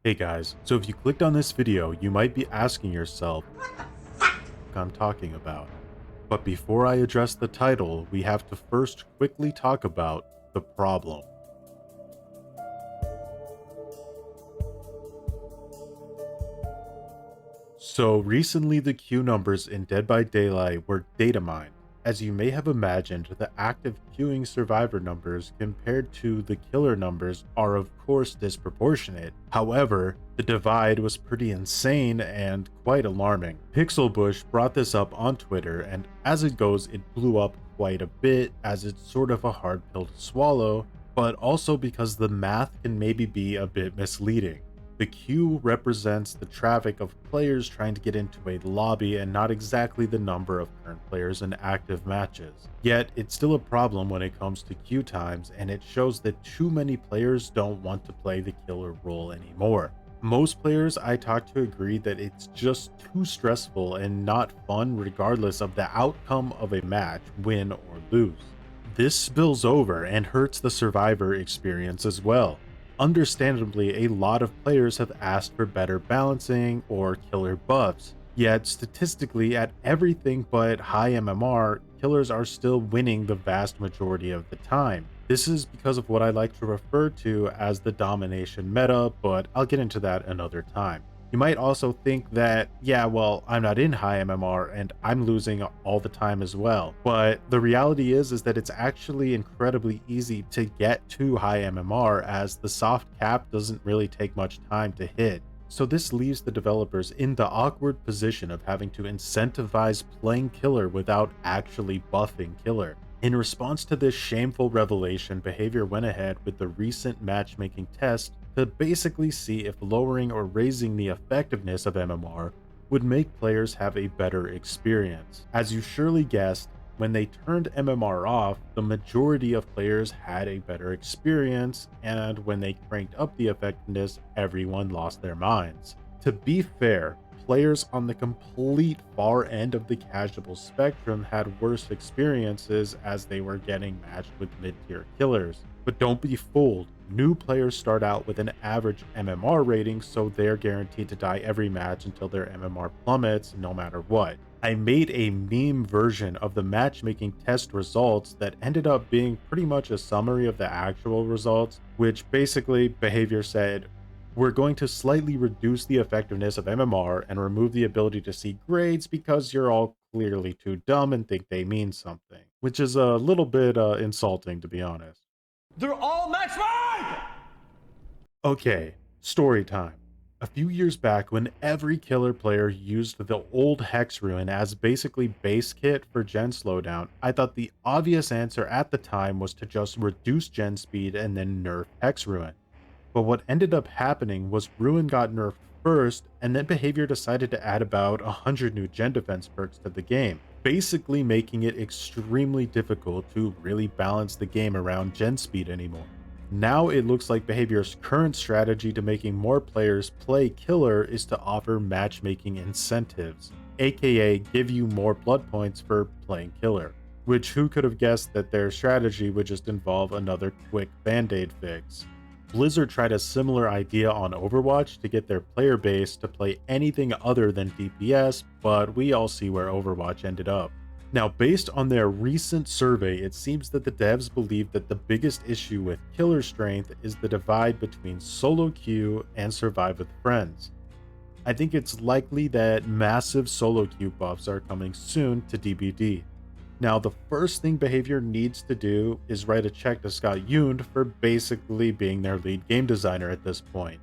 Hey guys, so if you clicked on this video, you might be asking yourself what I'm talking about. But before I address the title, we have to first quickly talk about the problem. So recently the queue numbers in Dead by Daylight were data mined. As you may have imagined, the active queuing survivor numbers compared to the killer numbers are of course disproportionate. However, the divide was pretty insane and quite alarming. Pixelbush brought this up on Twitter, and as it goes, it blew up quite a bit as it's sort of a hard pill to swallow, but also because the math can maybe be a bit misleading. The queue represents the traffic of players trying to get into a lobby and not exactly the number of current players in active matches. Yet, it's still a problem when it comes to queue times, and it shows that too many players don't want to play the killer role anymore. Most players I talk to agree that it's just too stressful and not fun regardless of the outcome of a match, win or lose. This spills over and hurts the survivor experience as well. Understandably, a lot of players have asked for better balancing or killer buffs, yet statistically at everything but high MMR, killers are still winning the vast majority of the time. This is because of what I like to refer to as the domination meta, but I'll get into that another time. You might also think that, yeah, well, I'm not in high MMR and I'm losing all the time as well. But the reality is that it's actually incredibly easy to get to high MMR as the soft cap doesn't really take much time to hit. So this leaves the developers in the awkward position of having to incentivize playing killer without actually buffing killer. In response to this shameful revelation, Behavior went ahead with the recent matchmaking test to basically see if lowering or raising the effectiveness of MMR would make players have a better experience. As you surely guessed, when they turned MMR off, the majority of players had a better experience, and when they cranked up the effectiveness, everyone lost their minds. To be fair, players on the complete far end of the casual spectrum had worse experiences as they were getting matched with mid-tier killers. But don't be fooled, new players start out with an average MMR rating, so they're guaranteed to die every match until their MMR plummets no matter what. I made a meme version of the matchmaking test results that ended up being pretty much a summary of the actual results, which basically Behavior said, we're going to slightly reduce the effectiveness of MMR and remove the ability to see grades because you're all clearly too dumb and think they mean something, which is a little bit insulting, to be honest. They're all match-made! Okay, story time. A few years back, when every killer player used the old Hex Ruin as basically base kit for gen slowdown, I thought the obvious answer at the time was to just reduce gen speed and then nerf Hex Ruin. But what ended up happening was Ruin got nerfed first, and then Behavior decided to add about 100 new gen defense perks to the game, basically making it extremely difficult to really balance the game around gen speed anymore. Now it looks like Behavior's current strategy to making more players play killer is to offer matchmaking incentives, aka give you more blood points for playing killer. Which who could have guessed that their strategy would just involve another quick band-aid fix. Blizzard tried a similar idea on Overwatch to get their player base to play anything other than DPS, but we all see where Overwatch ended up. Now, based on their recent survey, it seems that the devs believe that the biggest issue with killer strength is the divide between solo queue and survive with friends. I think it's likely that massive solo queue buffs are coming soon to DBD. Now, the first thing Behavior needs to do is write a check to Scott Yound for basically being their lead game designer at this point.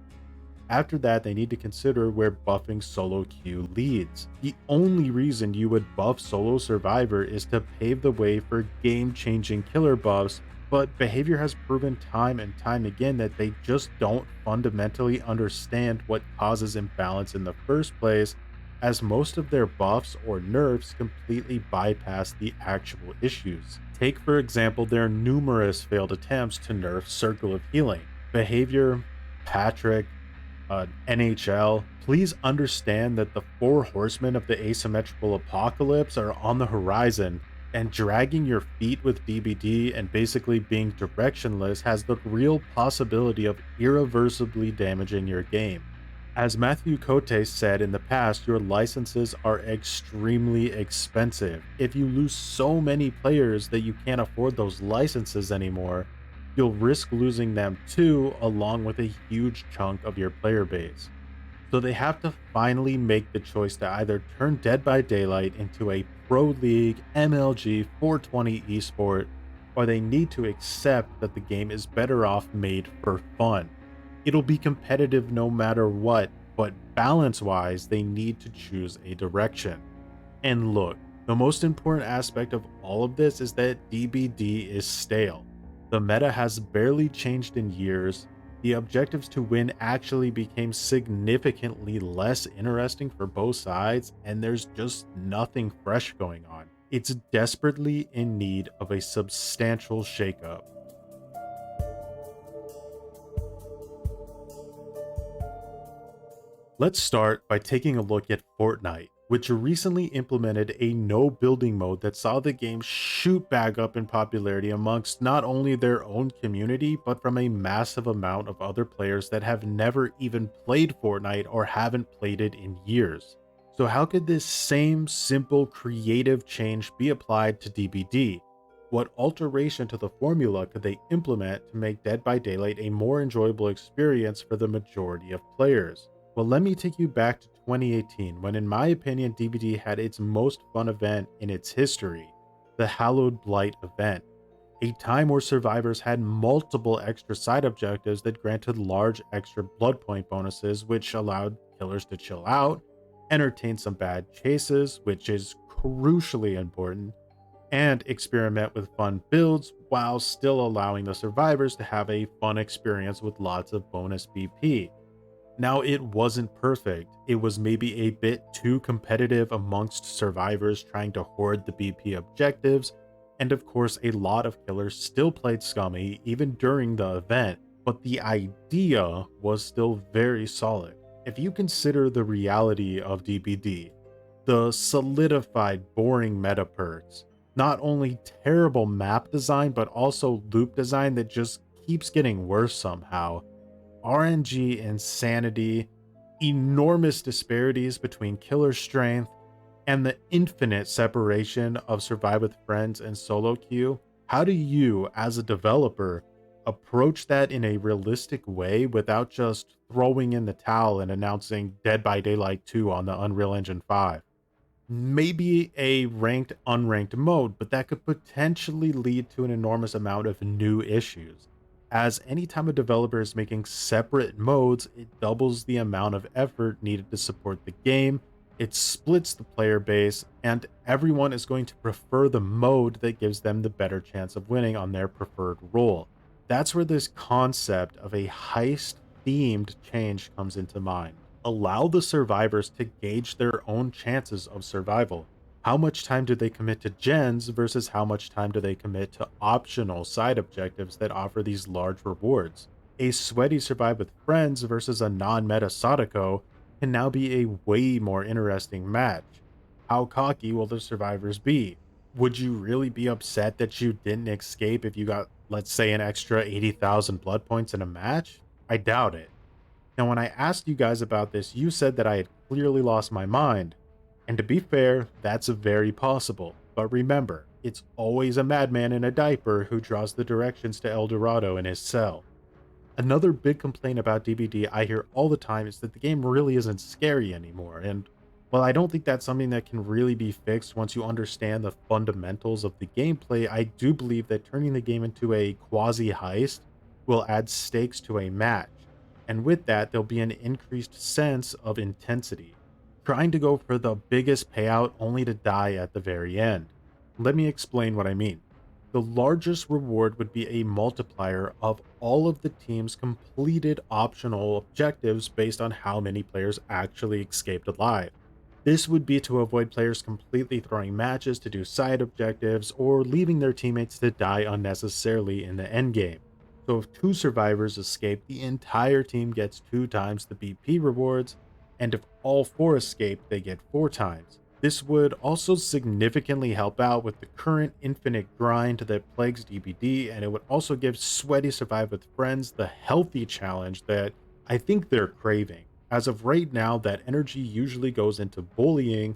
After that, they need to consider where buffing solo queue leads. The only reason you would buff solo survivor is to pave the way for game-changing killer buffs, but Behavior has proven time and time again that they just don't fundamentally understand what causes imbalance in the first place, as most of their buffs or nerfs completely bypass the actual issues. Take for example their numerous failed attempts to nerf Circle of Healing. Behavior, Patrick, NHL, please understand that the four horsemen of the asymmetrical apocalypse are on the horizon, and dragging your feet with DBD and basically being directionless has the real possibility of irreversibly damaging your game. As Matthew Cote said in the past, your licenses are extremely expensive. If you lose so many players that you can't afford those licenses anymore, you'll risk losing them too, along with a huge chunk of your player base. So they have to finally make the choice to either turn Dead by Daylight into a Pro League MLG 420 esport, or they need to accept that the game is better off made for fun. It'll be competitive no matter what, but balance wise, they need to choose a direction. And look, the most important aspect of all of this is that DBD is stale. The meta has barely changed in years. The objectives to win actually became significantly less interesting for both sides, and there's just nothing fresh going on. It's desperately in need of a substantial shakeup. Let's start by taking a look at Fortnite, which recently implemented a no building mode that saw the game shoot back up in popularity amongst not only their own community, but from a massive amount of other players that have never even played Fortnite or haven't played it in years. So how could this same simple creative change be applied to DBD? What alteration to the formula could they implement to make Dead by Daylight a more enjoyable experience for the majority of players? Well, let me take you back to 2018, when in my opinion DBD had its most fun event in its history, the Hallowed Blight event, a time where survivors had multiple extra side objectives that granted large extra blood point bonuses, which allowed killers to chill out, entertain some bad chases, which is crucially important, and experiment with fun builds while still allowing the survivors to have a fun experience with lots of bonus BP. Now, it wasn't perfect. It was maybe a bit too competitive amongst survivors trying to hoard the BP objectives, and of course, a lot of killers still played scummy even during the event, but the idea was still very solid. If you consider the reality of DBD, the solidified, boring meta perks, not only terrible map design, but also loop design that just keeps getting worse somehow, RNG insanity, enormous disparities between killer strength, and the infinite separation of Survive with Friends and solo queue, how do you, as a developer, approach that in a realistic way without just throwing in the towel and announcing Dead by Daylight 2 on the Unreal Engine 5? Maybe a ranked unranked mode, but that could potentially lead to an enormous amount of new issues. As anytime a developer is making separate modes, it doubles the amount of effort needed to support the game, it splits the player base, and everyone is going to prefer the mode that gives them the better chance of winning on their preferred role. That's where this concept of a heist themed change comes into mind. Allow the survivors to gauge their own chances of survival. How much time do they commit to gens versus how much time do they commit to optional side objectives that offer these large rewards? A sweaty Survive with Friends versus a non-meta Sadako can now be a way more interesting match. How cocky will the survivors be? Would you really be upset that you didn't escape if you got, let's say, an extra 80,000 blood points in a match? I doubt it. Now, when I asked you guys about this, you said that I had clearly lost my mind. And to be fair, that's very possible. But remember, it's always a madman in a diaper who draws the directions to El Dorado in his cell. Another big complaint about DBD I hear all the time is that the game really isn't scary anymore. And while I don't think that's something that can really be fixed once you understand the fundamentals of the gameplay, I do believe that turning the game into a quasi heist will add stakes to a match. And with that, there'll be an increased sense of intensity, trying to go for the biggest payout only to die at the very end. Let me explain what I mean. The largest reward would be a multiplier of all of the team's completed optional objectives based on how many players actually escaped alive. This would be to avoid players completely throwing matches to do side objectives or leaving their teammates to die unnecessarily in the endgame. So if 2 survivors escape, the entire team gets 2 times the BP rewards, and if all 4 escape, they get 4 times. This would also significantly help out with the current infinite grind that plagues DBD, and it would also give Sweaty Survive with Friends the healthy challenge that I think they're craving. As of right now, that energy usually goes into bullying,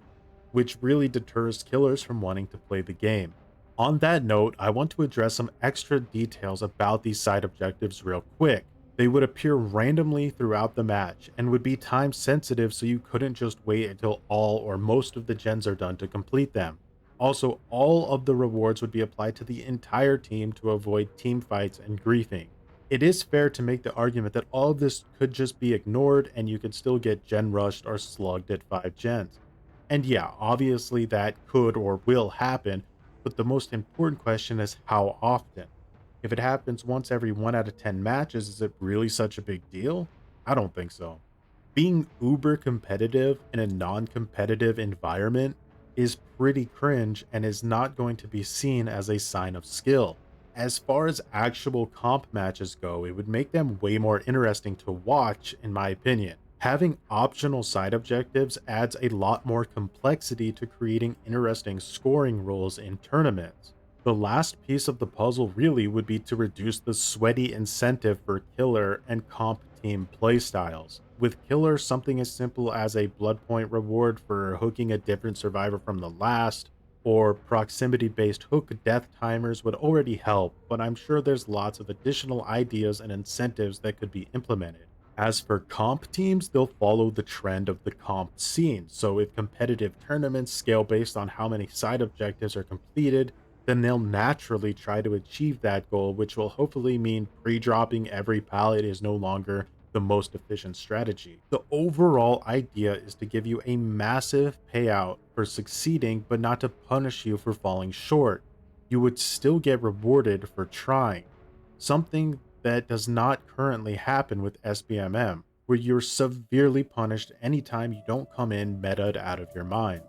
which really deters killers from wanting to play the game. On that note, I want to address some extra details about these side objectives real quick. They would appear randomly throughout the match and would be time sensitive, so you couldn't just wait until all or most of the gens are done to complete them. Also, all of the rewards would be applied to the entire team to avoid team fights and griefing. It is fair to make the argument that all of this could just be ignored and you could still get gen rushed or slugged at 5 gens. And yeah, obviously that could or will happen, but the most important question is how often. If it happens once every 1 out of 10 matches, is it really such a big deal? I don't think so. Being uber competitive in a non-competitive environment is pretty cringe and is not going to be seen as a sign of skill. As far as actual comp matches go, it would make them way more interesting to watch, in my opinion. Having optional side objectives adds a lot more complexity to creating interesting scoring rules in tournaments. The last piece of the puzzle really would be to reduce the sweaty incentive for killer and comp team playstyles. With killer, something as simple as a blood point reward for hooking a different survivor from the last, or proximity based hook death timers would already help, but I'm sure there's lots of additional ideas and incentives that could be implemented. As for comp teams, they'll follow the trend of the comp scene, so if competitive tournaments scale based on how many side objectives are completed, then they'll naturally try to achieve that goal, which will hopefully mean pre-dropping every pallet is no longer the most efficient strategy. The overall idea is to give you a massive payout for succeeding, but not to punish you for falling short. You would still get rewarded for trying. Something that does not currently happen with SBMM, where you're severely punished anytime you don't come in meta'd out of your mind.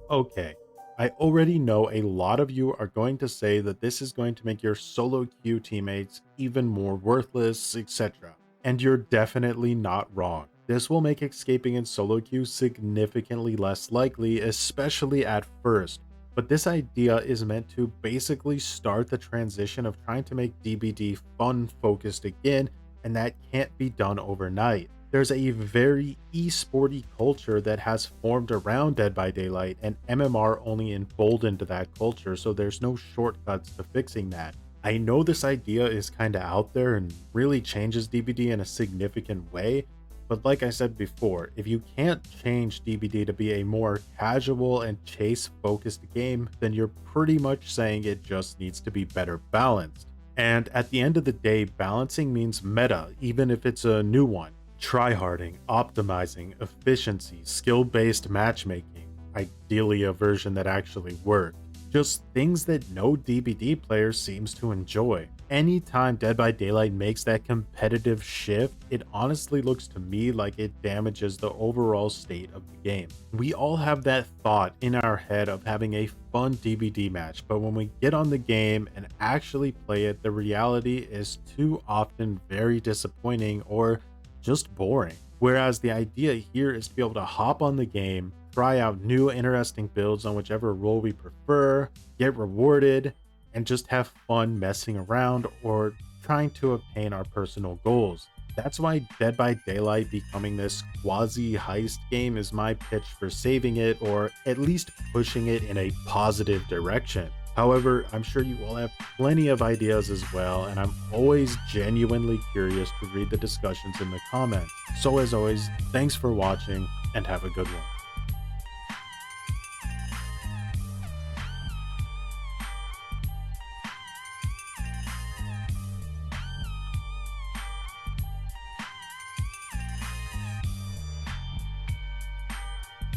Okay, I already know a lot of you are going to say that this is going to make your solo queue teammates even more worthless, etc. And you're definitely not wrong. This will make escaping in solo queue significantly less likely, especially at first. But this idea is meant to basically start the transition of trying to make DBD fun focused again, and that can't be done overnight. There's a very esporty culture that has formed around Dead by Daylight, and MMR only emboldened that culture, so there's no shortcuts to fixing that. I know this idea is kinda out there and really changes DBD in a significant way, but like I said before, if you can't change DBD to be a more casual and chase-focused game, then you're pretty much saying it just needs to be better balanced. And at the end of the day, balancing means meta, even if it's a new one. Tryharding, optimizing, efficiency, skill-based matchmaking, ideally a version that actually worked. Just things that no DBD player seems to enjoy. Anytime Dead by Daylight makes that competitive shift, it honestly looks to me like it damages the overall state of the game. We all have that thought in our head of having a fun DBD match, but when we get on the game and actually play it, the reality is too often very disappointing or just boring. Whereas the idea here is to be able to hop on the game, try out new interesting builds on whichever role we prefer, get rewarded, and just have fun messing around or trying to obtain our personal goals. That's why Dead by Daylight becoming this quasi heist game is my pitch for saving it, or at least pushing it in a positive direction. However, I'm sure you all have plenty of ideas as well, and I'm always genuinely curious to read the discussions in the comments. So as always, thanks for watching and have a good one.